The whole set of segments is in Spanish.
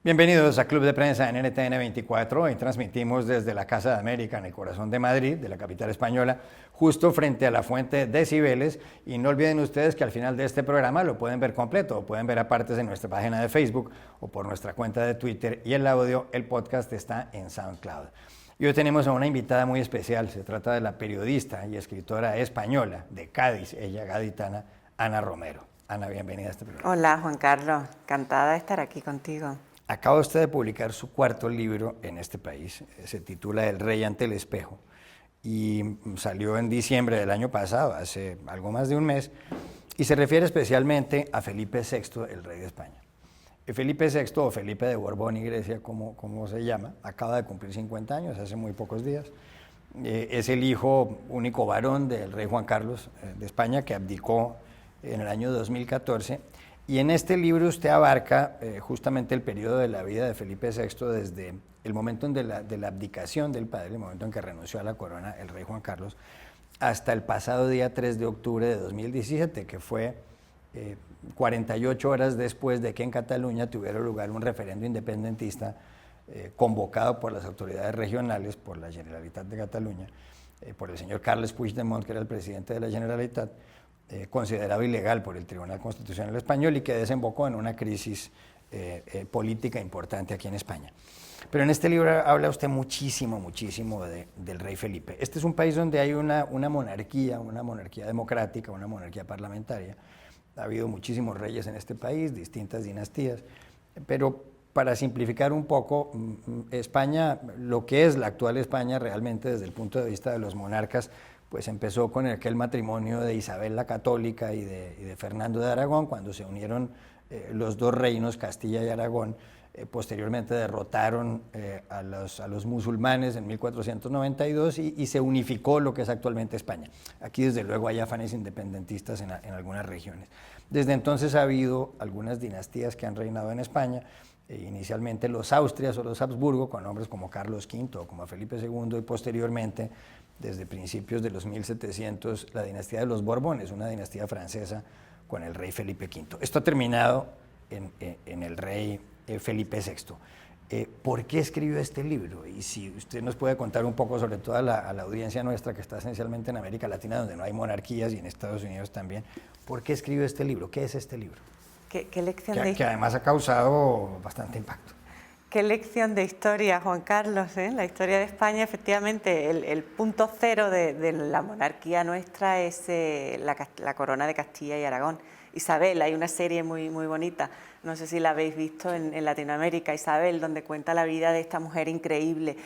Bienvenidos a Club de Prensa en NTN 24. Hoy transmitimos desde la Casa de América, en el corazón de Madrid, de la capital española, justo frente a la fuente de Cibeles. Y no olviden ustedes que al final de este programa lo pueden ver completo, o pueden ver a partes en nuestra página de Facebook o por nuestra cuenta de Twitter. Y el audio, el podcast está en SoundCloud. Y hoy tenemos a una invitada muy especial. Se trata de la periodista y escritora española de Cádiz, ella gaditana, Ana Romero. Ana, bienvenida a este programa. Hola, Juan Carlos. Encantada de estar aquí contigo. Acaba usted de publicar su cuarto libro en este país, se titula El Rey ante el espejo y salió en diciembre del año pasado, hace algo más de un mes, y se refiere especialmente a Felipe VI, el rey de España. Felipe VI, o Felipe de Borbón y Grecia, como se llama, acaba de cumplir 50 años, hace muy pocos días. Es el hijo único varón del rey Juan Carlos de España, que abdicó en el año 2014. Y en este libro usted abarca justamente el periodo de la vida de Felipe VI desde el momento de la abdicación del padre, el momento en que renunció a la corona el rey Juan Carlos, hasta el pasado día 3 de octubre de 2017, que fue 48 horas después de que en Cataluña tuviera lugar un referendo independentista convocado por las autoridades regionales, por la Generalitat de Cataluña, por el señor Carles Puigdemont, que era el presidente de la Generalitat, considerado ilegal por el Tribunal Constitucional Español y que desembocó en una crisis política importante aquí en España. Pero en este libro habla usted muchísimo del rey Felipe. Este es un país donde hay una monarquía democrática, una monarquía parlamentaria. Ha habido muchísimos reyes en este país, distintas dinastías, pero para simplificar un poco, España, lo que es la actual España realmente desde el punto de vista de los monarcas, pues empezó con aquel matrimonio de Isabel la Católica y de Fernando de Aragón, cuando se unieron los dos reinos, Castilla y Aragón. Posteriormente derrotaron a los musulmanes en 1492 y se unificó lo que es actualmente España. Aquí desde luego hay afanes independentistas en algunas regiones. Desde entonces ha habido algunas dinastías que han reinado en España, inicialmente los Austrias o los Habsburgo, con nombres como Carlos V o como Felipe II, y posteriormente, desde principios de los 1700, la dinastía de los Borbones, una dinastía francesa con el rey Felipe V. Esto ha terminado en el rey Felipe VI. ¿Por qué escribió este libro? Y si usted nos puede contar un poco, sobre todo a la audiencia nuestra que está esencialmente en América Latina, donde no hay monarquías, y en Estados Unidos también, ¿por qué escribió este libro? ¿Qué es este libro? ¿Qué lección que además ha causado bastante impacto. Qué lección de historia, Juan Carlos, ¿eh? La historia de España, efectivamente, el punto cero de la monarquía nuestra es la corona de Castilla y Aragón. Isabel, hay una serie muy bonita, no sé si la habéis visto en Latinoamérica, Isabel, donde cuenta la vida de esta mujer increíble.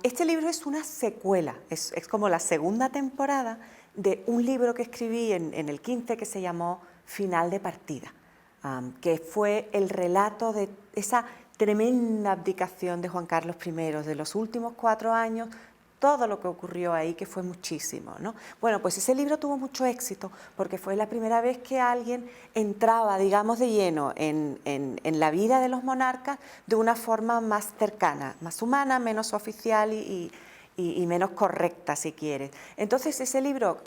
Este libro es una secuela, es como la segunda temporada de un libro que escribí en el 15 que se llamó Final de partida, que fue el relato de esa tremenda abdicación de Juan Carlos I, de los últimos 4 años, todo lo que ocurrió ahí, que fue muchísimo, ¿no? Bueno, pues ese libro tuvo mucho éxito porque fue la primera vez que alguien entraba, digamos, de lleno en la vida de los monarcas de una forma más cercana, más humana, menos oficial y menos correcta, si quieres. Entonces ese libro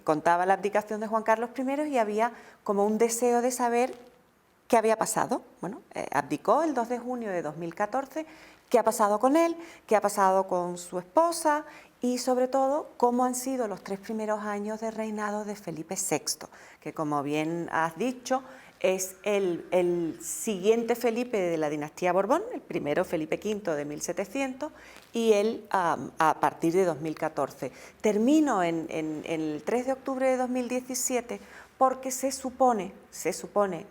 contaba la abdicación de Juan Carlos I y había como un deseo de saber qué había pasado. Bueno, abdicó el 2 de junio de 2014, qué ha pasado con él, qué ha pasado con su esposa y sobre todo cómo han sido los 3 primeros años de reinado de Felipe VI, que como bien has dicho es el siguiente Felipe de la dinastía Borbón, el primero Felipe V de 1700 y él a partir de 2014. Termino en el 3 de octubre de 2017 porque se supone,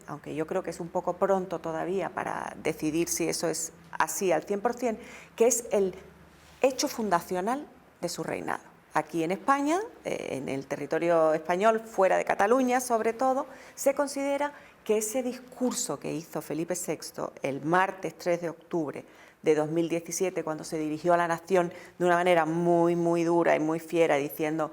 aunque yo creo que es un poco pronto todavía para decidir si eso es así al 100%, que es el hecho fundacional de su reinado. Aquí en España, en el territorio español, fuera de Cataluña sobre todo, se considera que ese discurso que hizo Felipe VI el martes 3 de octubre de 2017, cuando se dirigió a la nación de una manera muy dura y muy fiera, diciendo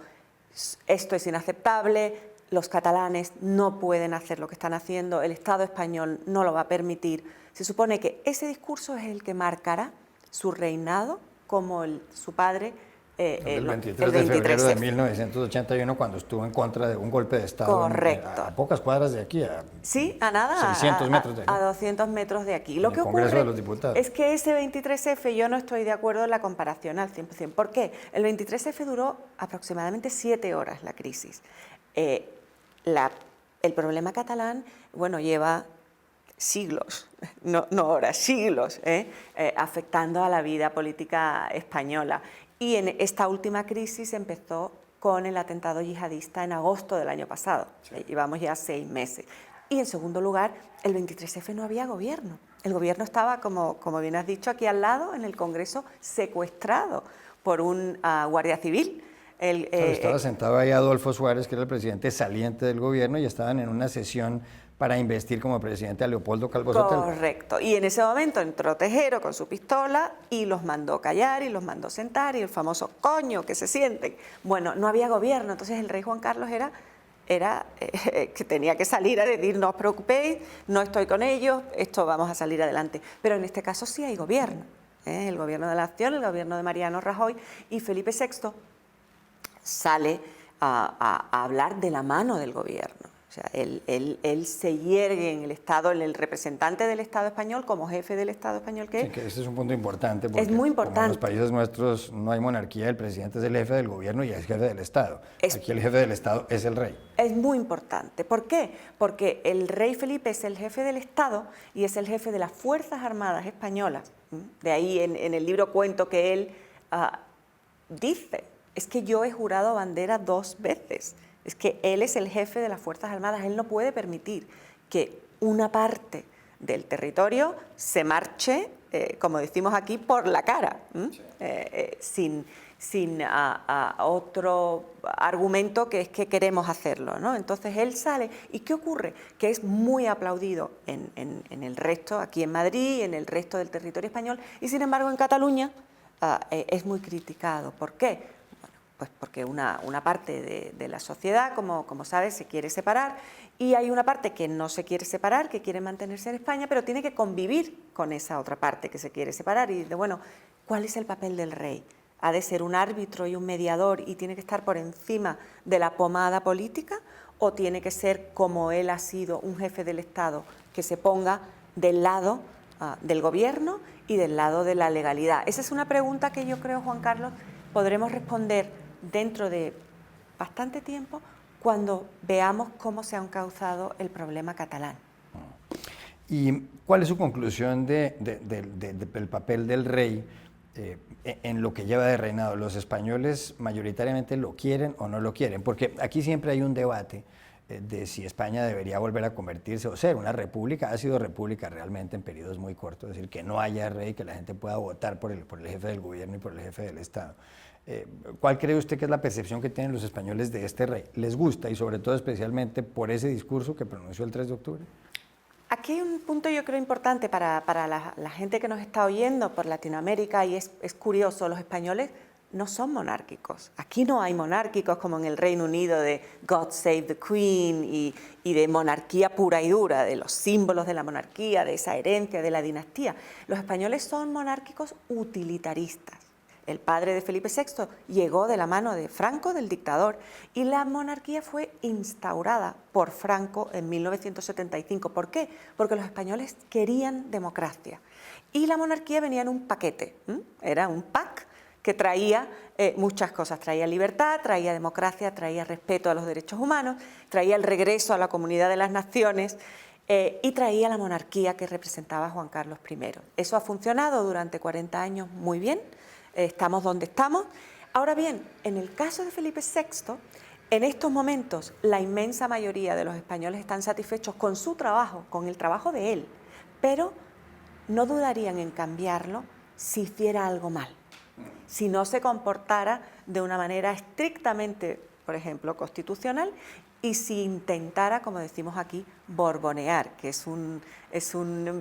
esto es inaceptable, los catalanes no pueden hacer lo que están haciendo, el Estado español no lo va a permitir. Se supone que ese discurso es el que marcará su reinado, como su padre El 23 de febrero de 1981, cuando estuvo en contra de un golpe de Estado. Correcto. A pocas cuadras de aquí. Sí, a nada. 600 metros de aquí. A 200 metros de aquí. Lo que Congreso ocurre de los Diputados. es que ese 23F yo no estoy de acuerdo en la comparación al 100%. ¿Por qué? El 23F duró aproximadamente 7 horas la crisis. El problema catalán, bueno, lleva siglos, no horas, siglos, afectando a la vida política española. Y en esta última crisis empezó con el atentado yihadista en agosto del año pasado. Sí. Llevamos ya 6 meses. Y en segundo lugar, el 23F no había gobierno. El gobierno estaba, como bien has dicho, aquí al lado, en el Congreso, secuestrado por un guardia civil. Estaba sentado ahí Adolfo Suárez, que era el presidente saliente del gobierno, y estaban en una sesión para investir como presidente a Leopoldo Calvo Sotelo. Correcto. Y en ese momento entró Tejero con su pistola y los mandó callar y los mandó sentar, y el famoso coño que se sienten. Bueno, no había gobierno, entonces el rey Juan Carlos era que tenía que salir a decir: no os preocupéis, no estoy con ellos, esto vamos a salir adelante. Pero en este caso sí hay gobierno, el gobierno de la Acción, el gobierno de Mariano Rajoy, y Felipe VI sale a hablar de la mano del gobierno. O sea, él se hiergue en el Estado, en el representante del Estado español, como jefe del Estado español que es. Sí, que ese es un punto importante, porque es muy importante. Como en los países nuestros no hay monarquía, el presidente es el jefe del gobierno y es jefe del Estado. Aquí el jefe del Estado es el rey. Es muy importante. ¿Por qué? Porque el rey Felipe es el jefe del Estado y es el jefe de las Fuerzas Armadas españolas. De ahí en el libro cuento que él dice: es que yo he jurado bandera 2 veces. Es que él es el jefe de las Fuerzas Armadas, él no puede permitir que una parte del territorio se marche, como decimos aquí, por la cara, sin otro argumento que es que queremos hacerlo, ¿no? Entonces él sale, ¿y qué ocurre? Que es muy aplaudido en el resto, aquí en Madrid, en el resto del territorio español, y sin embargo en Cataluña es muy criticado. ¿Por qué? Pues porque una parte de la sociedad, como sabes, se quiere separar, y hay una parte que no se quiere separar, que quiere mantenerse en España, pero tiene que convivir con esa otra parte que se quiere separar. Y dice, bueno, ¿cuál es el papel del rey? ¿Ha de ser un árbitro y un mediador y tiene que estar por encima de la pomada política? ¿O tiene que ser, como él ha sido, un jefe del Estado que se ponga del lado del gobierno y del lado de la legalidad? Esa es una pregunta que yo creo, Juan Carlos, podremos responder dentro de bastante tiempo, cuando veamos cómo se ha encauzado el problema catalán. ¿Y cuál es su conclusión del papel del rey en lo que lleva de reinado? ¿Los españoles mayoritariamente lo quieren o no lo quieren? Porque aquí siempre hay un debate de si España debería volver a convertirse o ser una república. Ha sido república realmente en periodos muy cortos, es decir, que no haya rey, que la gente pueda votar por el jefe del gobierno y por el jefe del Estado. ¿Cuál cree usted que es la percepción que tienen los españoles de este rey? ¿Les gusta, y sobre todo especialmente por ese discurso que pronunció el 3 de octubre? Aquí hay un punto, yo creo, importante para la gente que nos está oyendo por Latinoamérica, y es curioso: los españoles no son monárquicos. Aquí no hay monárquicos como en el Reino Unido de God Save the Queen y de monarquía pura y dura, de los símbolos de la monarquía, de esa herencia, de la dinastía. Los españoles son monárquicos utilitaristas. El padre de Felipe VI llegó de la mano de Franco, del dictador, y la monarquía fue instaurada por Franco en 1975. ¿Por qué? Porque los españoles querían democracia. Y la monarquía venía en un paquete, era un pack que traía muchas cosas. Traía libertad, traía democracia, traía respeto a los derechos humanos, traía el regreso a la comunidad de las naciones, y traía la monarquía que representaba Juan Carlos I. Eso ha funcionado durante 40 años muy bien. Estamos donde estamos. Ahora bien, en el caso de Felipe VI, en estos momentos la inmensa mayoría de los españoles están satisfechos con su trabajo, con el trabajo de él, pero no dudarían en cambiarlo si hiciera algo mal, si no se comportara de una manera estrictamente, por ejemplo, constitucional, y si intentara, como decimos aquí, borbonear, que es un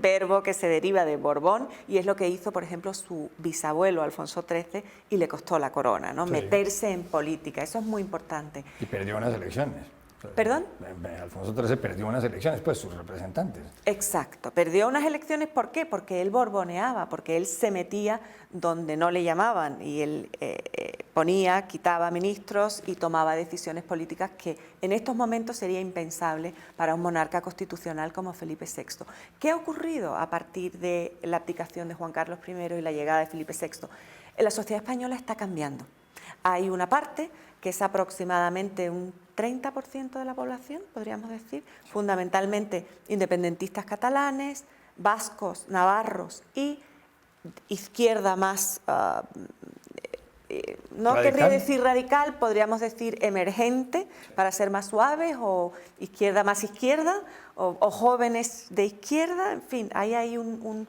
verbo que se deriva de Borbón, y es lo que hizo, por ejemplo, su bisabuelo Alfonso XIII, y le costó la corona, ¿no? Sí. Meterse en política, eso es muy importante. Y perdió unas elecciones. ¿Perdón? Alfonso XIII perdió unas elecciones, pues sus representantes. Exacto, perdió unas elecciones, ¿por qué? Porque él borboneaba, porque él se metía donde no le llamaban y él ponía, quitaba ministros y tomaba decisiones políticas que en estos momentos sería impensable para un monarca constitucional como Felipe VI. ¿Qué ha ocurrido a partir de la abdicación de Juan Carlos I y la llegada de Felipe VI? La sociedad española está cambiando. Hay una parte que es aproximadamente un 30% de la población, podríamos decir, fundamentalmente independentistas catalanes, vascos, navarros y izquierda más, no radical. querría decir radical, podríamos decir emergente, para ser más suaves, o izquierda más izquierda, o jóvenes de izquierda, en fin, ahí hay un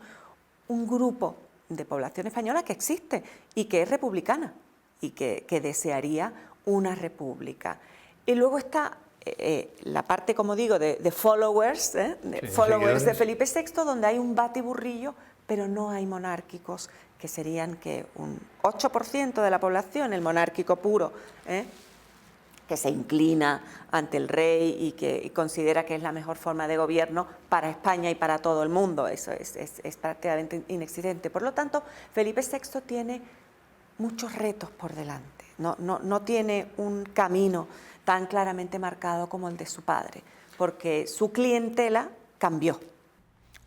grupo de población española que existe y que es republicana y que desearía una república. Y luego está la parte, como digo, de followers, followers de Felipe VI, donde hay un batiburrillo, pero no hay monárquicos, que serían que un 8% de la población, el monárquico puro, que se inclina ante el rey y que considera que es la mejor forma de gobierno para España y para todo el mundo. Eso es prácticamente inexistente. Por lo tanto, Felipe VI tiene muchos retos por delante. No tiene un camino tan claramente marcado como el de su padre, porque su clientela cambió.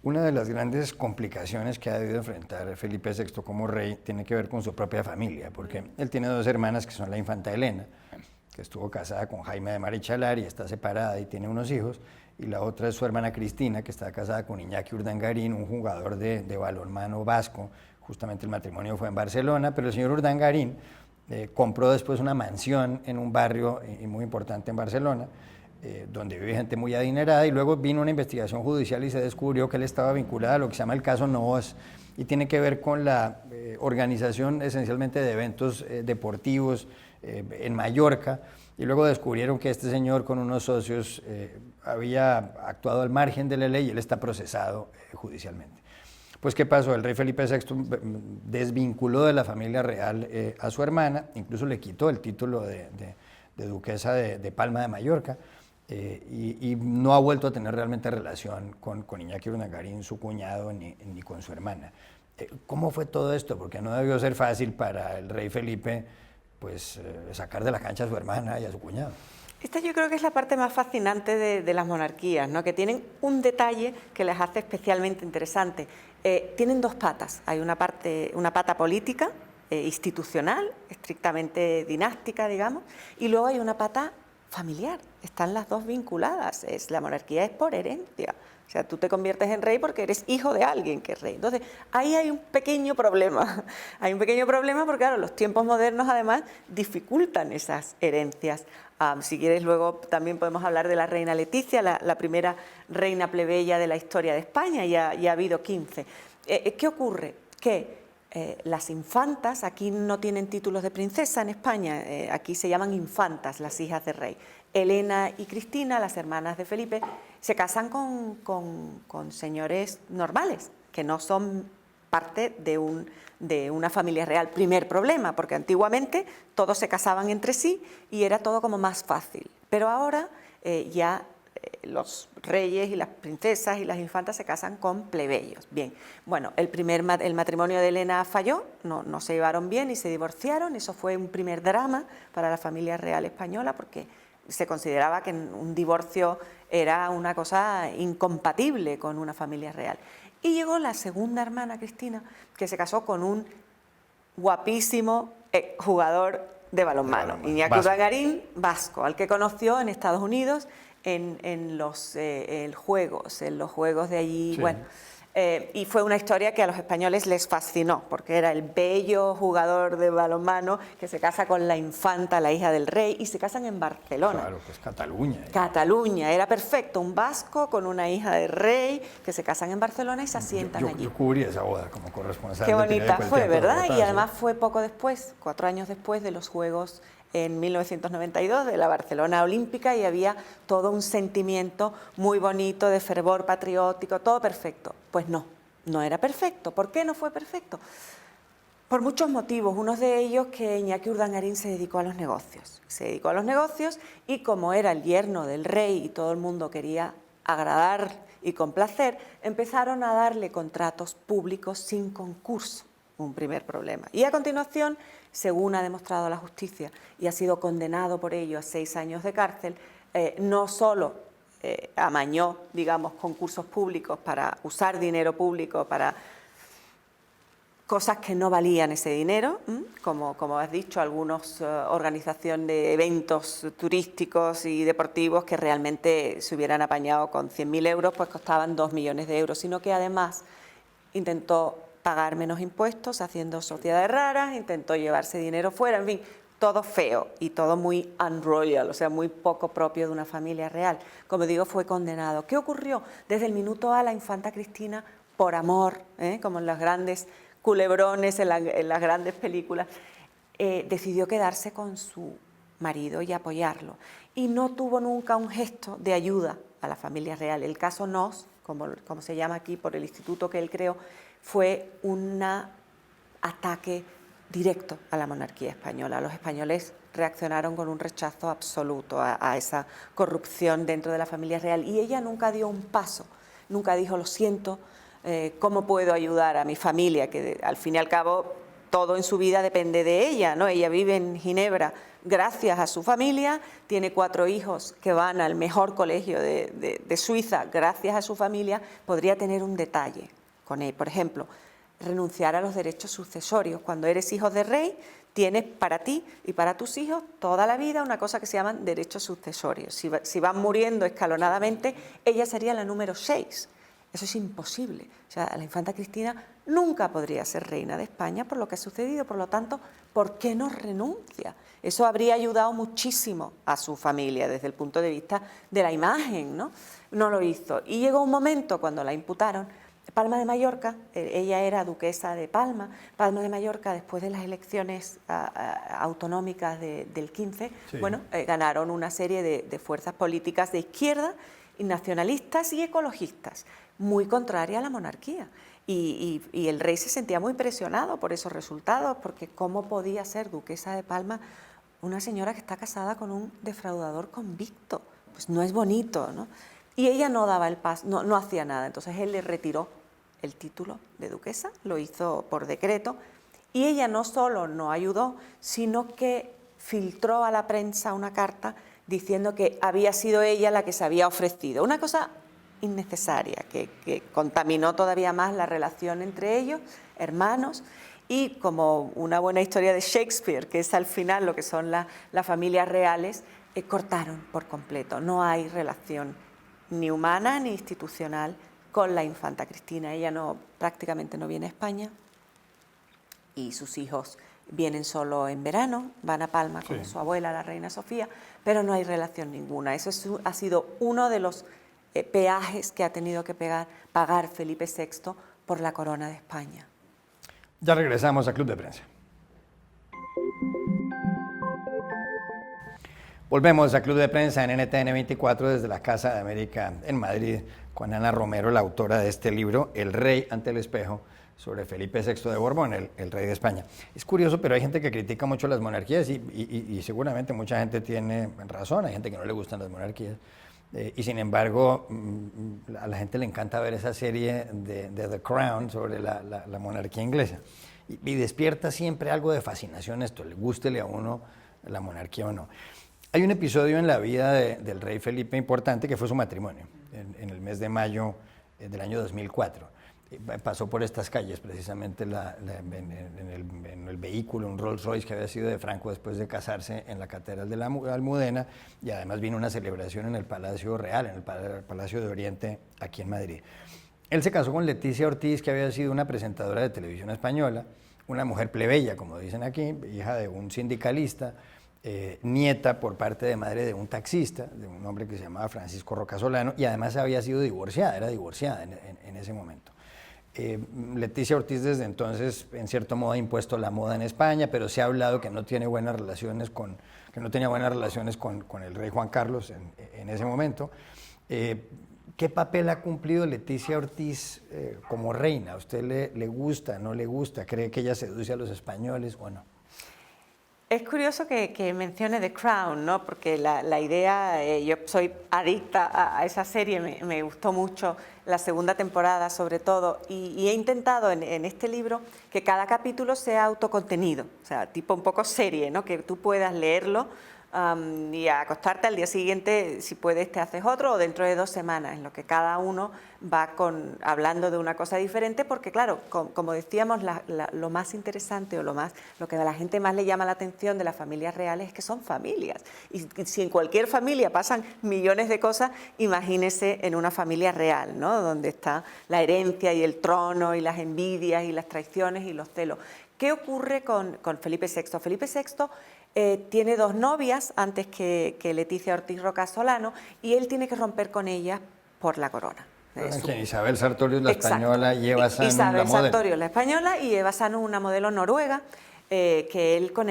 Una de las grandes complicaciones que ha debido enfrentar Felipe VI como rey tiene que ver con su propia familia, porque él tiene dos hermanas que son la infanta Elena, que estuvo casada con Jaime de Marichalar y está separada y tiene unos hijos, y la otra es su hermana Cristina, que está casada con Iñaki Urdangarín, un jugador de balonmano vasco. Justamente el matrimonio fue en Barcelona, pero el señor Urdangarín compró después una mansión en un barrio muy importante en Barcelona, donde vive gente muy adinerada, y luego vino una investigación judicial y se descubrió que él estaba vinculado a lo que se llama el caso Novoa, y tiene que ver con la organización esencialmente de eventos deportivos en Mallorca, y luego descubrieron que este señor con unos socios había actuado al margen de la ley y él está procesado judicialmente. Pues, ¿qué pasó? El rey Felipe VI desvinculó de la familia real a su hermana, incluso le quitó el título de duquesa de Palma de Mallorca, y no ha vuelto a tener realmente relación con Iñaki Urdangarín, su cuñado, ni con su hermana. ¿Cómo fue todo esto? Porque no debió ser fácil para el rey Felipe pues, sacar de la cancha a su hermana y a su cuñado. Esta yo creo que es la parte más fascinante de las monarquías, ¿no? Que tienen un detalle que les hace especialmente interesante. Tienen dos patas. Hay una pata política, institucional, estrictamente dinástica, digamos, y luego hay una pata familiar. Están las dos vinculadas. La monarquía es por herencia. O sea, tú te conviertes en rey porque eres hijo de alguien que es rey. Entonces, ahí hay un pequeño problema. Hay un pequeño problema porque, claro, los tiempos modernos, además, dificultan esas herencias. Si quieres, luego también podemos hablar de la reina Leticia, la primera reina plebeya de la historia de España, ya ha habido 15. ¿Qué ocurre? Que las infantas, aquí no tienen títulos de princesa en España, aquí se llaman infantas, las hijas de rey. Elena y Cristina, las hermanas de Felipe, se casan con señores normales, que no son parte de una familia real. Primer problema, porque antiguamente todos se casaban entre sí y era todo como más fácil. Pero ahora ya los reyes y las princesas y las infantas se casan con plebeyos. Bien, bueno, el matrimonio de Elena falló, no se llevaron bien y se divorciaron. Eso fue un primer drama para la familia real española, porque se consideraba que un divorcio era una cosa incompatible con una familia real. Y llegó la segunda hermana, Cristina, que se casó con un guapísimo jugador de balonmano, Iñaki Urdangarín, vasco, al que conoció en Estados Unidos en los juegos de allí. Sí. Bueno, y fue una historia que a los españoles les fascinó, porque era el bello jugador de balonmano que se casa con la infanta, la hija del rey, y se casan en Barcelona. Claro, pues Cataluña. Cataluña, era perfecto, un vasco con una hija del rey que se casan en Barcelona y se asientan allí. Yo cubrí esa boda como corresponsal. Qué bonita fue, ¿verdad? Y además fue poco después, 4 años después de los Juegos en 1992, de la Barcelona Olímpica, y había todo un sentimiento muy bonito de fervor patriótico, todo perfecto. Pues no era perfecto. ¿Por qué no fue perfecto? Por muchos motivos, uno de ellos que Iñaki Urdangarín se dedicó a los negocios. Se dedicó a los negocios y como era el yerno del rey y todo el mundo quería agradar y complacer, empezaron a darle contratos públicos sin concurso, un primer problema. Y a continuación, según ha demostrado la justicia y ha sido condenado por ello a 6 años de cárcel, no solo amañó, digamos, concursos públicos para usar dinero público para cosas que no valían ese dinero, como has dicho, algunas organizaciones de eventos turísticos y deportivos que realmente se hubieran apañado con 100.000 euros, pues costaban 2 millones de euros, sino que además intentó pagar menos impuestos haciendo sociedades raras, intentó llevarse dinero fuera, en fin, todo feo y todo muy unroyal, o sea, muy poco propio de una familia real. Como digo, fue condenado. ¿Qué ocurrió? Desde el minuto A, la infanta Cristina, por amor, como en los grandes culebrones, en las grandes películas, decidió quedarse con su marido y apoyarlo. Y no tuvo nunca un gesto de ayuda a la familia real. El caso Nos, como se llama aquí por el instituto que él creó, fue un ataque directo a la monarquía española. Los españoles reaccionaron con un rechazo absoluto a esa corrupción dentro de la familia real y ella nunca dio un paso, nunca dijo lo siento, ¿cómo puedo ayudar a mi familia? Que al fin y al cabo todo en su vida depende de ella, ¿no? Ella vive en Ginebra gracias a su familia, tiene 4 hijos que van al mejor colegio de Suiza gracias a su familia, podría tener un detalle con él, por ejemplo, renunciar a los derechos sucesorios. Cuando eres hijo de rey, tienes para ti y para tus hijos toda la vida una cosa que se llaman derechos sucesorios. Si van muriendo escalonadamente, ella sería la número 6. Eso es imposible. O sea, la infanta Cristina nunca podría ser reina de España por lo que ha sucedido. Por lo tanto, ¿por qué no renuncia? Eso habría ayudado muchísimo a su familia desde el punto de vista de la imagen, ¿no? No lo hizo. Y llegó un momento cuando la imputaron. Palma de Mallorca, ella era duquesa de Palma. Palma de Mallorca, después de las elecciones autonómicas del 15, sí, bueno, ganaron una serie de fuerzas políticas de izquierda, y nacionalistas y ecologistas, muy contraria a la monarquía. Y el rey se sentía muy presionado por esos resultados, porque ¿cómo podía ser duquesa de Palma una señora que está casada con un defraudador convicto? Pues no es bonito, ¿no? Y ella no daba el paso, no hacía nada. Entonces él le retiró el título de duquesa, lo hizo por decreto, y ella no solo no ayudó, sino que filtró a la prensa una carta diciendo que había sido ella la que se había ofrecido. Una cosa innecesaria, que contaminó todavía más la relación entre ellos, hermanos, y como una buena historia de Shakespeare, que es al final lo que son las familias reales, cortaron por completo. No hay relación ni humana ni institucional con la infanta Cristina. Ella prácticamente no viene a España y sus hijos vienen solo en verano, van a Palma con su abuela, la reina Sofía, pero no hay relación ninguna. Eso ha sido uno de los peajes que ha tenido que pagar Felipe VI por la corona de España. Ya regresamos a Club de Prensa. Volvemos a Club de Prensa en NTN 24 desde la Casa de América en Madrid, con Ana Romero, la autora de este libro, El rey ante el espejo, sobre Felipe VI de Borbón, el rey de España. Es curioso, pero hay gente que critica mucho las monarquías y seguramente mucha gente tiene razón, hay gente que no le gustan las monarquías. Y sin embargo, a la gente le encanta ver esa serie de The Crown sobre la monarquía inglesa. Y despierta siempre algo de fascinación esto, le gústele a uno la monarquía o no. Hay un episodio en la vida del rey Felipe importante que fue su matrimonio, en el mes de mayo del año 2004. Pasó por estas calles precisamente en el vehículo, un Rolls Royce que había sido de Franco después de casarse en la Catedral de la Almudena, y además vino una celebración en el Palacio Real, en el Palacio de Oriente, aquí en Madrid. Él se casó con Leticia Ortiz, que había sido una presentadora de televisión española, una mujer plebeya, como dicen aquí, hija de un sindicalista, nieta por parte de madre de un taxista, de un hombre que se llamaba Francisco Rocasolano, y además había sido divorciada, era divorciada en ese momento. Leticia Ortiz desde entonces, en cierto modo, ha impuesto la moda en España, pero se ha hablado que no tenía buenas relaciones con el rey Juan Carlos en ese momento. ¿Qué papel ha cumplido Leticia Ortiz como reina? ¿A usted le gusta, no le gusta? ¿Cree que ella seduce a los españoles o no? Es curioso que mencione The Crown, ¿no? Porque la idea, yo soy adicta a esa serie, me gustó mucho la segunda temporada sobre todo, y he intentado en este libro que cada capítulo sea autocontenido, o sea, tipo un poco serie, ¿no? Que tú puedas leerlo y acostarte al día siguiente, si puedes te haces otro, o dentro de 2 semanas, en lo que cada uno va hablando de una cosa diferente, porque claro, como decíamos, lo más interesante o lo que a la gente más le llama la atención de las familias reales es que son familias, y si en cualquier familia pasan millones de cosas, imagínese en una familia real, ¿no? Donde está la herencia y el trono y las envidias y las traiciones y los celos. ¿Qué ocurre con Felipe VI? Felipe VI tiene 2 novias antes que Leticia Ortiz Roca Solano, y él tiene que romper con ellas por la corona. Isabel Sartorius, la española, y Eva Sanum, Isabel la modelo. Sartorius, la española, y Eva Sanum, una modelo noruega, con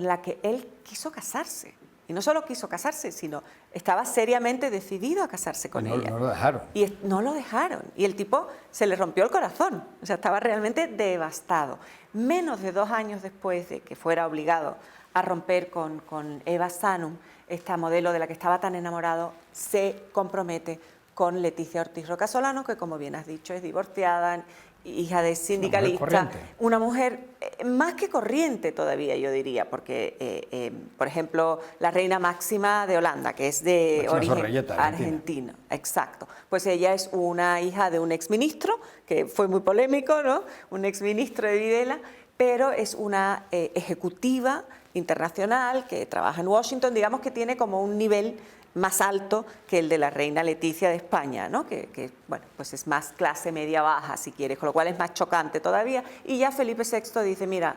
la que él quiso casarse. Y no solo quiso casarse, sino estaba seriamente decidido a casarse con ella. No lo dejaron. Y no lo dejaron. Y el tipo se le rompió el corazón. O sea, estaba realmente devastado. Menos de 2 años después de que fuera obligado a romper con Eva Sanum, esta modelo de la que estaba tan enamorado, se compromete con Leticia Ortiz Roca Solano, que como bien has dicho es divorciada, hija de sindicalista, una mujer más que corriente todavía, yo diría, porque, por ejemplo, la reina Máxima de Holanda, que es de origen argentino, exacto, pues ella es una hija de un exministro, que fue muy polémico, ¿no? Un exministro de Videla, pero es una ejecutiva internacional que trabaja en Washington, digamos que tiene como un nivel más alto que el de la reina Leticia de España, ¿no? Que bueno, pues es más clase media-baja, si quieres, con lo cual es más chocante todavía. Y ya Felipe VI dice, mira,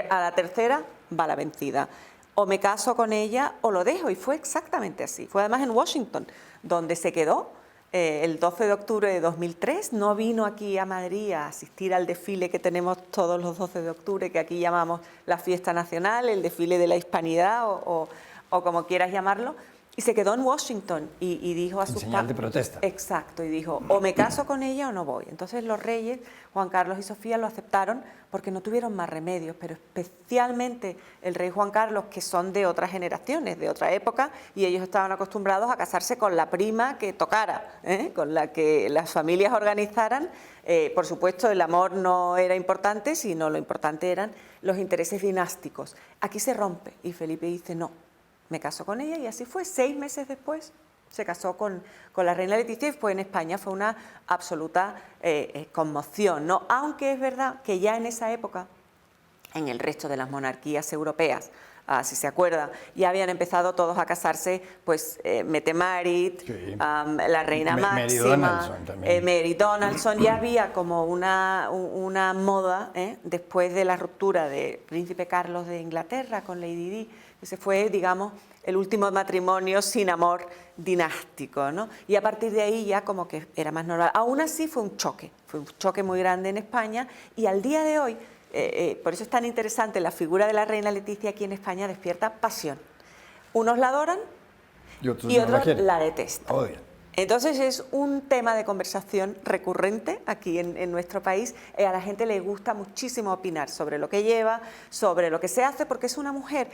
a la tercera va la vencida. O me caso con ella o lo dejo. Y fue exactamente así. Fue además en Washington, donde se quedó el 12 de octubre de 2003. No vino aquí a Madrid a asistir al desfile que tenemos todos los 12 de octubre, que aquí llamamos la fiesta nacional, el desfile de la hispanidad o como quieras llamarlo. Y se quedó en Washington y dijo a sus padres... En señal de protesta. Exacto, y dijo, o me caso con ella o no voy. Entonces los reyes, Juan Carlos y Sofía, lo aceptaron porque no tuvieron más remedios, pero especialmente el rey Juan Carlos, que son de otras generaciones, de otra época, y ellos estaban acostumbrados a casarse con la prima que tocara, con la que las familias organizaran. Por supuesto, el amor no era importante, sino lo importante eran los intereses dinásticos. Aquí se rompe y Felipe dice, no, me casó con ella, y así fue. 6 meses después se casó con la reina Leticia, y fue en España, fue una absoluta conmoción, ¿no? Aunque es verdad que ya en esa época, en el resto de las monarquías europeas, si se acuerda, ya habían empezado todos a casarse, pues Mette-Marit, sí, la reina Máxima, Mary Donaldson, ya había como una moda, después de la ruptura del príncipe Carlos de Inglaterra con Lady Di. Ese fue, digamos, el último matrimonio sin amor dinástico, ¿no? Y a partir de ahí ya como que era más normal. Aún así fue un choque muy grande en España, y al día de hoy, por eso es tan interesante, la figura de la reina Leticia aquí en España despierta pasión. Unos la adoran y otros la detestan. Odian. Entonces es un tema de conversación recurrente aquí en nuestro país. A la gente le gusta muchísimo opinar sobre lo que lleva, sobre lo que se hace, porque es una mujer,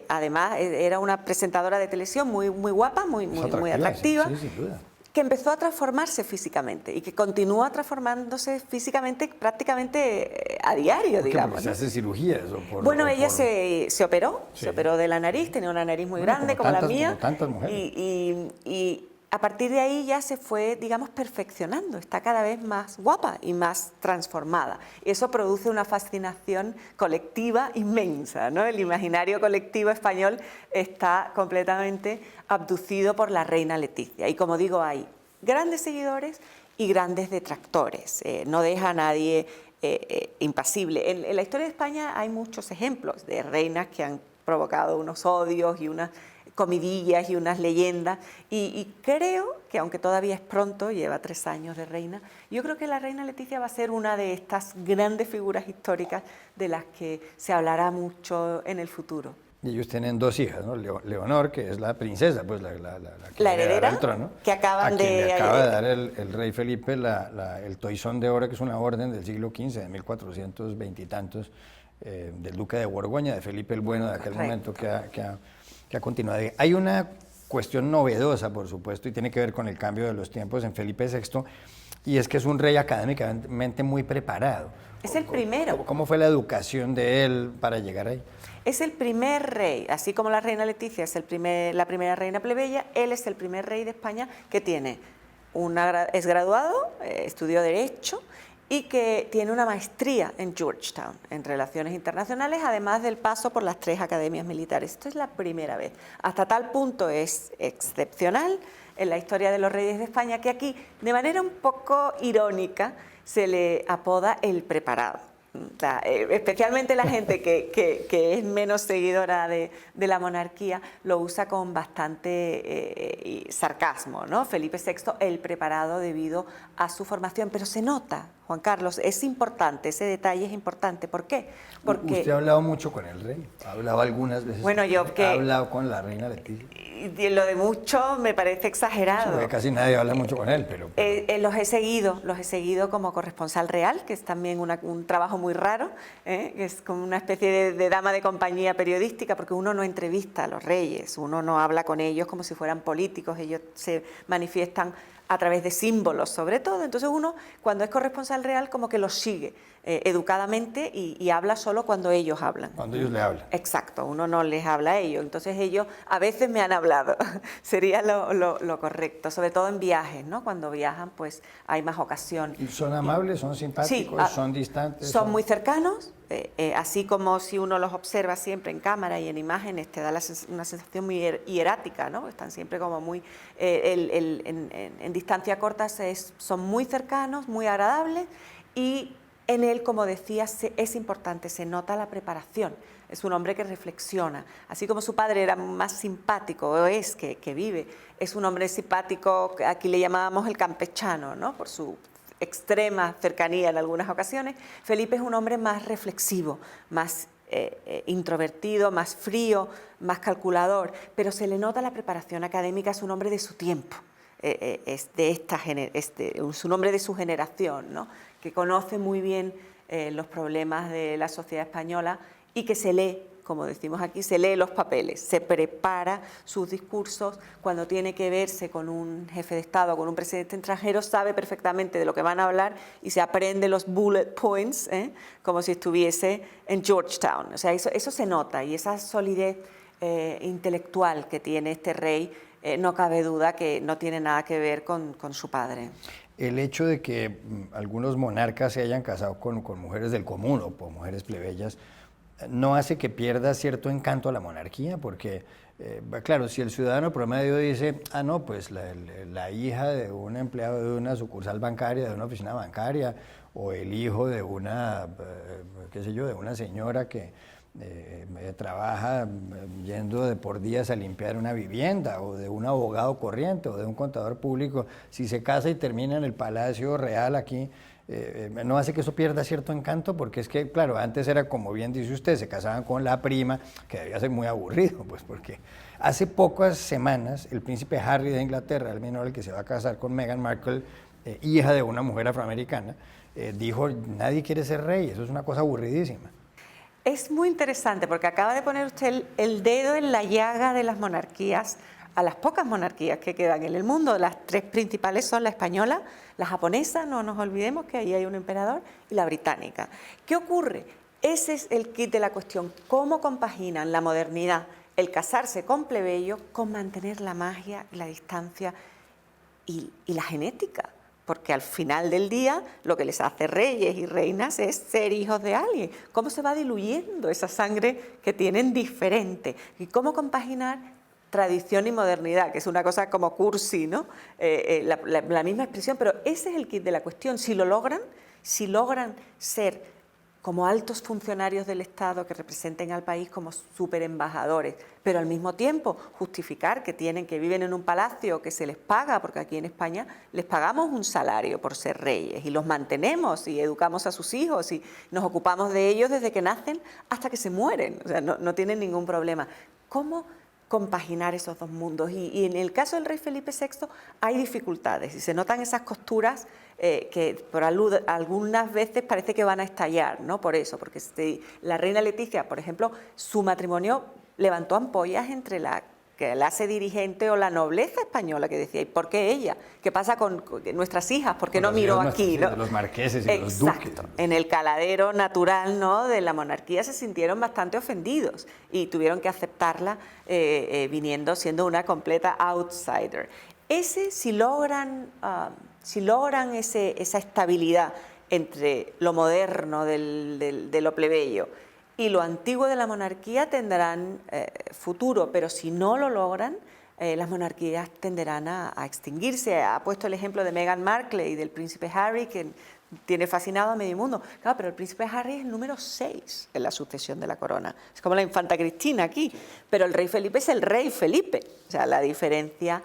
además era una presentadora de televisión muy guapa, muy atractiva, sí, sin duda, que empezó a transformarse físicamente y que continúa transformándose físicamente prácticamente a diario, digamos. ¿Se hace cirugías? Bueno, ella se operó, sí, se operó de la nariz, tenía una nariz muy grande como la mía, como tantas mujeres. Y a partir de ahí ya se fue, digamos, perfeccionando, está cada vez más guapa y más transformada. Y eso produce una fascinación colectiva inmensa, ¿no? El imaginario colectivo español está completamente abducido por la reina Leticia. Y como digo, hay grandes seguidores y grandes detractores. No deja a nadie impasible. En la historia de España hay muchos ejemplos de reinas que han provocado unos odios y unas comidillas y unas leyendas, y creo que, aunque todavía es pronto, lleva 3 años de reina, yo creo que la reina Leticia va a ser una de estas grandes figuras históricas de las que se hablará mucho en el futuro. Y ellos tienen 2 hijas, ¿no? Leonor, que es la princesa, pues la que La heredará heredera, el trono, que acaban a quien de... le acaba de dar el rey Felipe el toisón de oro, que es una orden del siglo XV, de 1420 y tantos, del duque de Borgoña, de Felipe el Bueno, de aquel momento que ha continuado. Hay una cuestión novedosa, por supuesto, y tiene que ver con el cambio de los tiempos en Felipe VI, y es que es un rey académicamente muy preparado. Es el primero. ¿Cómo fue la educación de él para llegar ahí? Es el primer rey, así como la reina Leticia es la primera reina plebeya, él es el primer rey de España que tiene es graduado, estudió Derecho y que tiene una maestría en Georgetown, en Relaciones Internacionales, además del paso por las 3 academias militares. Esto es la primera vez. Hasta tal punto es excepcional en la historia de los reyes de España que aquí, de manera un poco irónica, se le apoda el preparado. Especialmente la gente que es menos seguidora de la monarquía lo usa con bastante sarcasmo, ¿no? Felipe VI, el preparado debido a su formación, pero se nota, Juan Carlos, es importante, ese detalle es importante. ¿Por qué? Porque usted ha hablado mucho con el rey, ha hablado algunas veces. Bueno, ha hablado con la reina Leticia. Y lo de mucho me parece exagerado. Sí, casi nadie habla mucho con él, pero... Los he seguido como corresponsal real, que es también un trabajo muy raro, que es como una especie de dama de compañía periodística, porque uno no entrevista a los reyes, uno no habla con ellos como si fueran políticos, ellos se manifiestan a través de símbolos sobre todo, entonces uno cuando es corresponsal real como que los sigue educadamente y habla solo cuando ellos hablan. Cuando ellos le hablan. Exacto, uno no les habla a ellos, entonces ellos a veces me han hablado, sería lo correcto, sobre todo en viajes, ¿no? Cuando viajan pues hay más ocasión. ¿Y son amables, son simpáticos, sí, son distantes? Son muy cercanos, así como si uno los observa siempre en cámara y en imágenes, te da una sensación muy hierática, ¿no? Están siempre como muy, en distancia corta son muy cercanos, muy agradables y en él, como decía, es importante, se nota la preparación. Es un hombre que reflexiona. Así como su padre era más simpático, o es que vive, es un hombre simpático, aquí le llamábamos el campechano, ¿no? Por su extrema cercanía en algunas ocasiones. Felipe es un hombre más reflexivo, más introvertido, más frío, más calculador, pero se le nota la preparación académica, es un hombre de su tiempo. Es un hombre de su generación, ¿no? Que conoce muy bien los problemas de la sociedad española y que se lee, como decimos aquí, se lee los papeles, se prepara sus discursos cuando tiene que verse con un jefe de Estado, con un presidente extranjero, sabe perfectamente de lo que van a hablar y se aprende los bullet points, como si estuviese en Georgetown. O sea, eso se nota y esa solidez intelectual que tiene este rey, no cabe duda que no tiene nada que ver con su padre. El hecho de que algunos monarcas se hayan casado con mujeres del común o con mujeres plebeyas no hace que pierda cierto encanto a la monarquía, porque, claro, si el ciudadano promedio dice, no, pues la hija de un empleado de una sucursal bancaria, de una oficina bancaria, o el hijo de una, qué sé yo, de una señora que trabaja yendo de por días a limpiar una vivienda, o de un abogado corriente, o de un contador público, si se casa y termina en el Palacio Real aquí, no hace que eso pierda cierto encanto, porque es que, claro, antes era como bien dice usted, se casaban con la prima, que debía ser muy aburrido, pues porque hace pocas semanas el príncipe Harry de Inglaterra, el menor, el que se va a casar con Meghan Markle, hija de una mujer afroamericana, dijo, nadie quiere ser rey, eso es una cosa aburridísima. Es muy interesante porque acaba de poner usted el dedo en la llaga de las monarquías, a las pocas monarquías que quedan en el mundo. Las 3 principales son la española, la japonesa, no nos olvidemos que ahí hay un emperador, y la británica. ¿Qué ocurre? Ese es el kit de la cuestión, cómo compaginan la modernidad, el casarse con plebeyo, con mantener la magia, la distancia y la genética. Porque al final del día lo que les hace reyes y reinas es ser hijos de alguien. ¿Cómo se va diluyendo esa sangre que tienen diferente? Y cómo compaginar tradición y modernidad, que es una cosa como cursi, ¿no? La misma expresión, pero ese es el kit de la cuestión. Si lo logran ser como altos funcionarios del Estado que representen al país como superembajadores, pero al mismo tiempo justificar que viven en un palacio que se les paga, porque aquí en España les pagamos un salario por ser reyes y los mantenemos y educamos a sus hijos y nos ocupamos de ellos desde que nacen hasta que se mueren, o sea, no tienen ningún problema. ¿Cómo compaginar esos dos mundos? Y en el caso del rey Felipe VI hay dificultades y se notan esas costuras que por algunas veces parece que van a estallar, ¿no? Por eso, porque la reina Leticia, por ejemplo, su matrimonio levantó ampollas entre la clase dirigente o la nobleza española, que decía, ¿y por qué ella? ¿Qué pasa con nuestras hijas? ¿Por qué no miró aquí? ¿no? Los marqueses y los duques. En el caladero natural, ¿no?, de la monarquía se sintieron bastante ofendidos y tuvieron que aceptarla siendo una completa outsider. Si logran esa estabilidad entre lo moderno de lo plebeyo y lo antiguo de la monarquía, tendrán futuro, pero si no lo logran, las monarquías tenderán a extinguirse. Ha puesto el ejemplo de Meghan Markle y del príncipe Harry, que tiene fascinado a medio mundo. Claro, pero el príncipe Harry es el número 6 en la sucesión de la corona. Es como la infanta Cristina aquí, pero el rey Felipe es el rey Felipe. O sea, la diferencia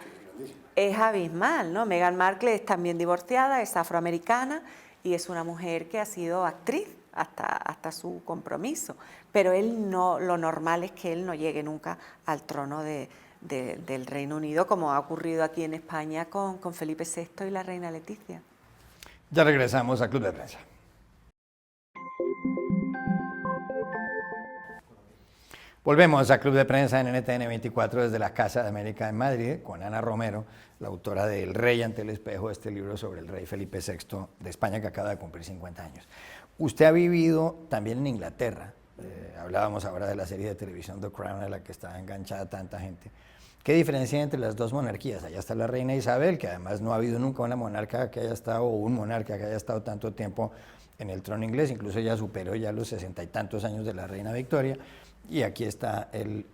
es abismal, ¿no? Meghan Markle es también divorciada, es afroamericana y es una mujer que ha sido actriz hasta su compromiso, pero lo normal es que él no llegue nunca al trono del Reino Unido, como ha ocurrido aquí en España con Felipe VI y la reina Leticia. Ya regresamos a Club de Prensa. Volvemos a Club de Prensa en NTN 24 desde la Casa de América en Madrid con Ana Romero, la autora de El Rey ante el espejo, este libro sobre el rey Felipe VI de España que acaba de cumplir 50 años. Usted ha vivido también en Inglaterra, hablábamos ahora de la serie de televisión The Crown a la que está enganchada tanta gente. ¿Qué diferencia hay entre las dos monarquías? Allá está la reina Isabel, que además no ha habido nunca una monarca que haya estado, o un monarca que haya estado tanto tiempo en el trono inglés, incluso ya superó ya los 60 y tantos años de la reina Victoria, y aquí está el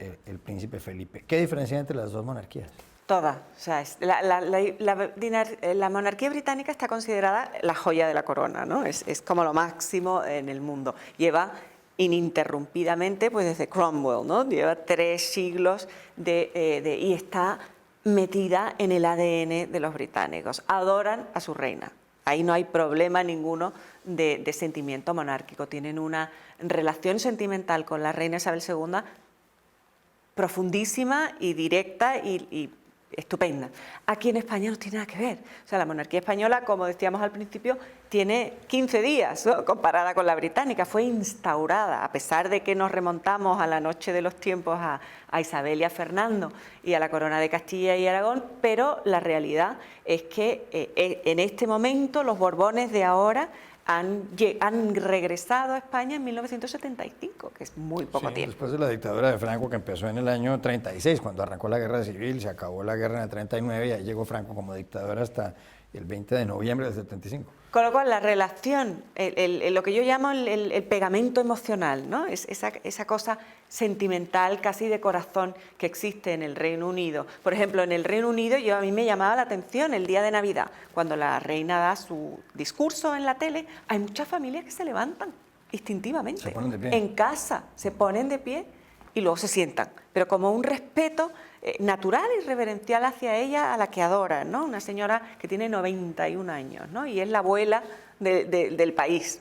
príncipe Felipe. ¿Qué diferencia hay entre las dos monarquías? Todas. O sea, la monarquía británica está considerada la joya de la corona, ¿no? Es como lo máximo en el mundo. Lleva ininterrumpidamente, pues desde Cromwell, ¿no? Lleva 3 siglos y está metida en el ADN de los británicos. Adoran a su reina. Ahí no hay problema ninguno de sentimiento monárquico. Tienen una relación sentimental con la reina Isabel II profundísima y directa y estupenda. Aquí en España no tiene nada que ver. O sea, la monarquía española, como decíamos al principio, tiene 15 días, ¿no?, comparada con la británica. Fue instaurada, a pesar de que nos remontamos a la noche de los tiempos a Isabel y a Fernando y a la corona de Castilla y Aragón, pero la realidad es que en este momento los Borbones de ahora han regresado a España en 1975, que es muy poco tiempo. Después de la dictadura de Franco, que empezó en el año 36, cuando arrancó la guerra civil, se acabó la guerra en el 39 y ahí llegó Franco como dictador hasta el 20 de noviembre del 75. Con lo cual, la relación, lo que yo llamo el pegamento emocional, ¿no? Esa cosa sentimental, casi de corazón, que existe en el Reino Unido. Por ejemplo, en el Reino Unido a mí me llamaba la atención el día de Navidad, cuando la reina da su discurso en la tele, hay muchas familias que se levantan instintivamente. Se ponen de pie. En casa se ponen de pie y luego se sientan, pero como un respeto natural y reverencial hacia ella, a la que adoran, ¿no? Una señora que tiene 91 años, ¿no? Y es la abuela del país.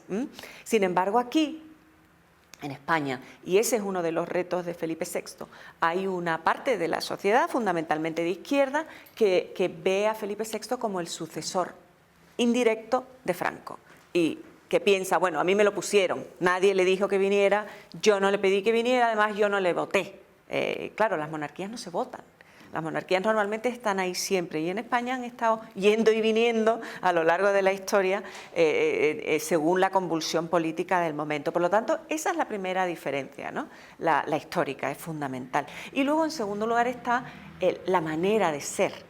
Sin embargo, aquí, en España, y ese es uno de los retos de Felipe VI, hay una parte de la sociedad, fundamentalmente de izquierda, que ve a Felipe VI como el sucesor indirecto de Franco y que piensa, bueno, a mí me lo pusieron, nadie le dijo que viniera, yo no le pedí que viniera, además yo no le voté. Claro, las monarquías no se votan, las monarquías normalmente están ahí siempre y en España han estado yendo y viniendo a lo largo de la historia según la convulsión política del momento. Por lo tanto, esa es la primera diferencia, ¿no? La histórica es fundamental. Y luego, en segundo lugar, está la manera de ser.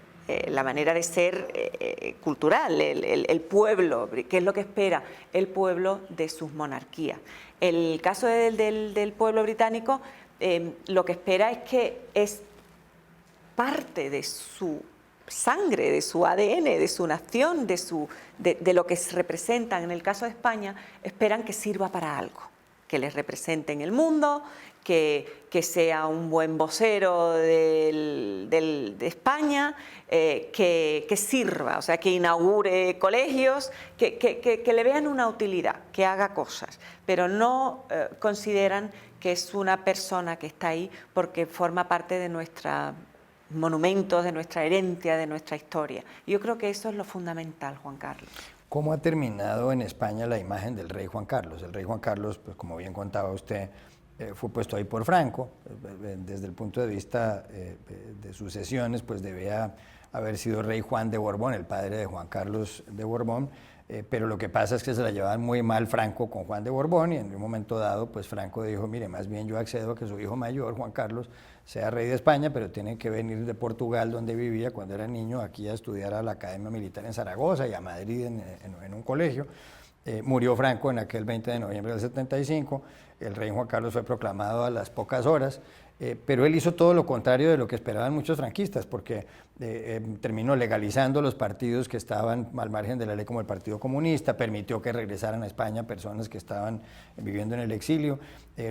Cultural, el pueblo, qué es lo que espera el pueblo de sus monarquías. El caso del pueblo británico, lo que espera es que es parte de su sangre, de su ADN, de su nación, de lo que representan. En el caso de España, esperan que sirva para algo, que les represente en el mundo, que sea un buen vocero de España, que sirva, o sea, que inaugure colegios, que le vean una utilidad, que haga cosas, pero no consideran que es una persona que está ahí porque forma parte de nuestros monumentos, de nuestra herencia, de nuestra historia. Yo creo que eso es lo fundamental, Juan Carlos. ¿Cómo ha terminado en España la imagen del rey Juan Carlos? El rey Juan Carlos, pues como bien contaba usted, fue puesto ahí por Franco. Desde el punto de vista de sucesiones, pues debía haber sido rey Juan de Borbón, el padre de Juan Carlos de Borbón, pero lo que pasa es que se la llevaban muy mal Franco con Juan de Borbón, y en un momento dado, pues Franco dijo, mire, más bien yo accedo a que su hijo mayor, Juan Carlos, sea rey de España, pero tiene que venir de Portugal, donde vivía cuando era niño, aquí a estudiar a la Academia Militar en Zaragoza y a Madrid en un colegio. Murió Franco en aquel 20 de noviembre del 75, el rey Juan Carlos fue proclamado a las pocas horas, pero él hizo todo lo contrario de lo que esperaban muchos franquistas, porque terminó legalizando los partidos que estaban al margen de la ley, como el Partido Comunista, permitió que regresaran a España personas que estaban viviendo en el exilio,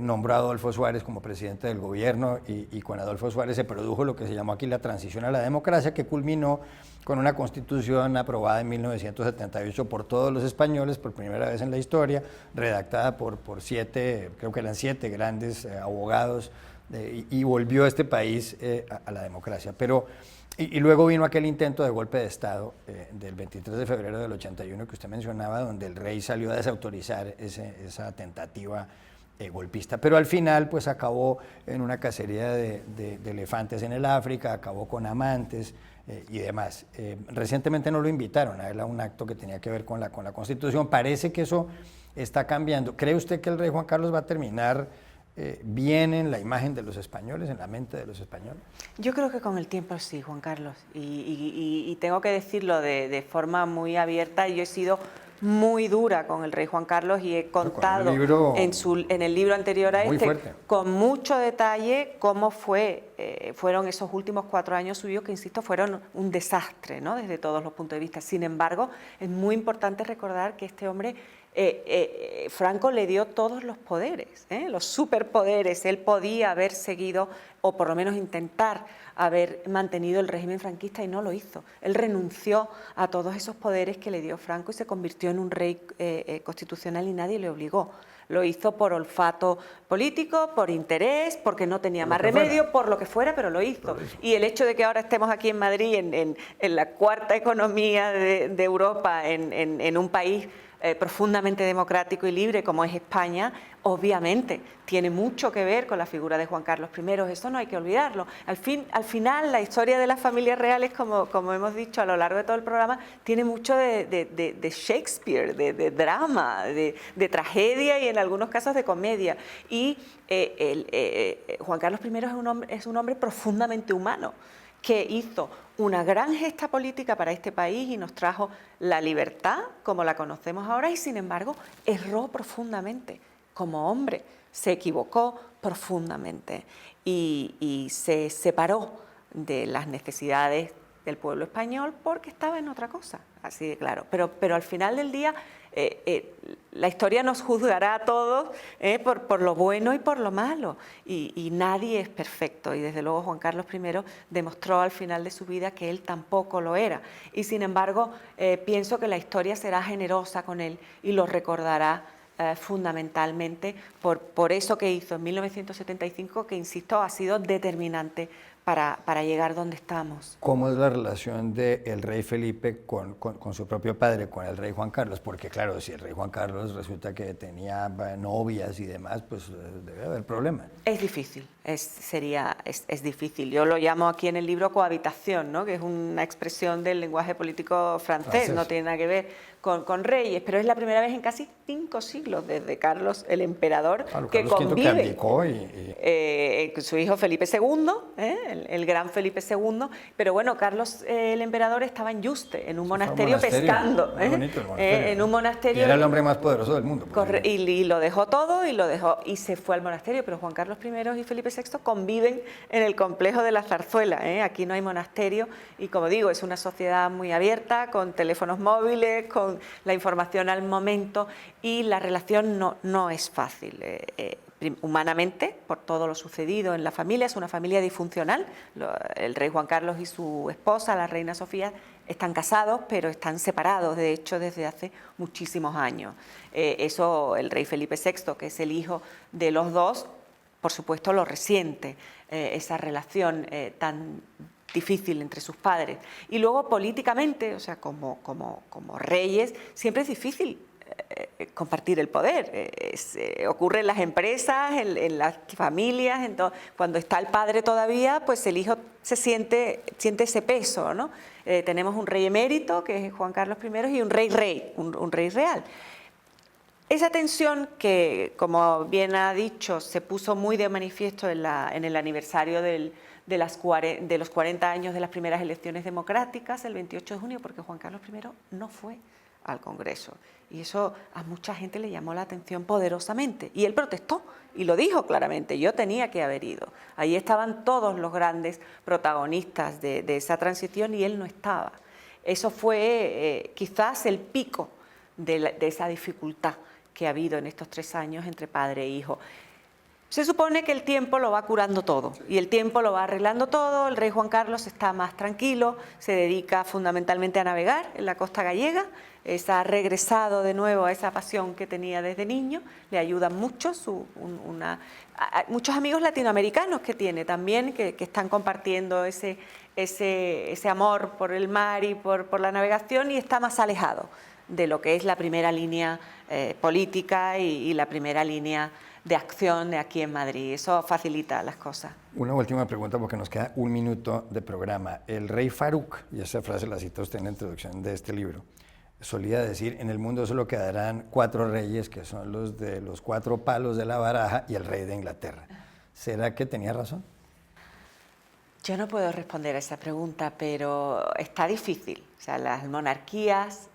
nombró a Adolfo Suárez como presidente del gobierno, y con Adolfo Suárez se produjo lo que se llamó aquí la transición a la democracia, que culminó con una constitución aprobada en 1978 por todos los españoles, por primera vez en la historia, redactada por 7, creo que eran 7 grandes abogados, y volvió a este país a la democracia. Pero, y luego vino aquel intento de golpe de Estado del 23 de febrero del 81 que usted mencionaba, donde el rey salió a desautorizar esa tentativa golpista. Pero al final pues acabó en una cacería de elefantes en el África, acabó con amantes y demás. Recientemente no lo invitaron a él a un acto que tenía que ver con la Constitución. Parece que eso está cambiando. ¿Cree usted que el rey Juan Carlos va a terminar bien en la imagen de los españoles, en la mente de los españoles? Yo creo que con el tiempo sí, Juan Carlos, y tengo que decirlo de forma muy abierta. Yo he sido muy dura con el rey Juan Carlos y he contado en el libro anterior a este, con mucho detalle, cómo fueron esos últimos 4 años suyos, que insisto, fueron un desastre, ¿no?, desde todos los puntos de vista. Sin embargo, es muy importante recordar que este hombre, Franco le dio todos los poderes, los superpoderes. Él podía haber seguido, o por lo menos intentar haber mantenido el régimen franquista, y no lo hizo. Él renunció a todos esos poderes que le dio Franco y se convirtió en un rey constitucional, y nadie le obligó. Lo hizo por olfato político, por interés, porque no tenía más remedio, por lo que fuera, pero lo hizo. Y el hecho de que ahora estemos aquí en Madrid, en la cuarta economía de Europa, en un país profundamente democrático y libre como es España, obviamente tiene mucho que ver con la figura de Juan Carlos I. Eso no hay que olvidarlo. Al final, la historia de las familias reales, como hemos dicho a lo largo de todo el programa, tiene mucho de Shakespeare, de drama, de tragedia, y en algunos casos de comedia. Y Juan Carlos I es un hombre profundamente humano, que hizo una gran gesta política para este país y nos trajo la libertad como la conocemos ahora, y sin embargo erró profundamente como hombre, se equivocó profundamente y se separó de las necesidades del pueblo español porque estaba en otra cosa, así de claro. Pero al final del día la historia nos juzgará a todos por lo bueno y por lo malo, y nadie es perfecto, y desde luego Juan Carlos I demostró al final de su vida que él tampoco lo era, y sin embargo pienso que la historia será generosa con él y lo recordará fundamentalmente por eso que hizo en 1975, que insisto ha sido determinante para llegar donde estamos. ¿Cómo es la relación del rey Felipe con su propio padre, con el rey Juan Carlos? Porque claro, si el rey Juan Carlos resulta que tenía novias y demás, pues debe haber problemas. Es difícil, es difícil. Yo lo llamo aquí en el libro cohabitación, ¿no?, que es una expresión del lenguaje político francés, no tiene nada que ver con reyes, pero es la primera vez en casi 5 siglos, desde Carlos el emperador, que convive que abdicó su hijo Felipe II, el gran Felipe II, pero bueno, Carlos el emperador estaba en Yuste, en un monasterio monasterio, pescando, muy bonito el monasterio, en un monasterio. Y era el hombre más poderoso del mundo. Y lo dejó todo y se fue al monasterio, pero Juan Carlos I y Felipe VI conviven en el complejo de la Zarzuela, aquí no hay monasterio y como digo, es una sociedad muy abierta, con teléfonos móviles, con la información al momento y la relación no es fácil. Humanamente, por todo lo sucedido en la familia, es una familia disfuncional. El rey Juan Carlos y su esposa, la reina Sofía, están casados, pero están separados, de hecho, desde hace muchísimos años. Eso el rey Felipe VI, que es el hijo de los dos, por supuesto lo resiente, esa relación tan difícil entre sus padres. Y luego políticamente, o sea, como reyes, siempre es difícil compartir el poder. Ocurre en las empresas, en las familias, cuando está el padre todavía, pues el hijo siente ese peso, ¿no? Tenemos un rey emérito, que es Juan Carlos I, y un rey un rey real. Esa tensión que, como bien ha dicho, se puso muy de manifiesto en el aniversario de los 40 años de las primeras elecciones democráticas, el 28 de junio, porque Juan Carlos I no fue al Congreso. Y eso a mucha gente le llamó la atención poderosamente. Y él protestó y lo dijo claramente, yo tenía que haber ido. Ahí estaban todos los grandes protagonistas de esa transición y él no estaba. Eso fue quizás el pico de esa dificultad que ha habido en estos 3 años entre padre e hijo. Se supone que el tiempo lo va curando todo y el tiempo lo va arreglando todo. El rey Juan Carlos está más tranquilo, se dedica fundamentalmente a navegar en la costa gallega, ha regresado de nuevo a esa pasión que tenía desde niño, le ayudan mucho, muchos amigos latinoamericanos que tiene también, que están compartiendo ese amor por el mar y por la navegación, y está más alejado de lo que es la primera línea política y la primera línea de acción de aquí en Madrid. Eso facilita las cosas. Una última pregunta porque nos queda 1 minuto de programa. El rey Farouk, y esa frase la cita usted en la introducción de este libro, solía decir, en el mundo solo quedarán 4 reyes, que son los de los 4 palos de la baraja y el rey de Inglaterra. ¿Será que tenía razón? Yo no puedo responder a esa pregunta, pero está difícil. O sea, las monarquías,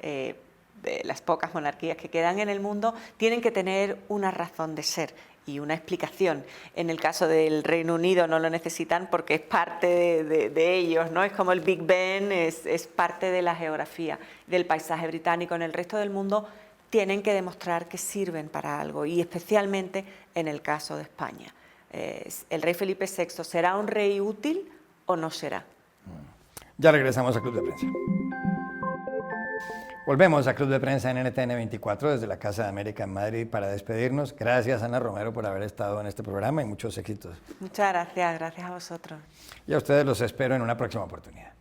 las pocas monarquías que quedan en el mundo, tienen que tener una razón de ser y una explicación. En el caso del Reino Unido no lo necesitan porque es parte de ellos, ¿no? Es como el Big Ben, es parte de la geografía del paisaje británico. En el resto del mundo tienen que demostrar que sirven para algo, y especialmente en el caso de España. ¿El rey Felipe VI será un rey útil o no será? Ya regresamos a Club de Prensa. Volvemos a Club de Prensa en NTN 24 desde la Casa de América en Madrid para despedirnos. Gracias, Ana Romero, por haber estado en este programa y muchos éxitos. Muchas gracias, gracias a vosotros. Y a ustedes los espero en una próxima oportunidad.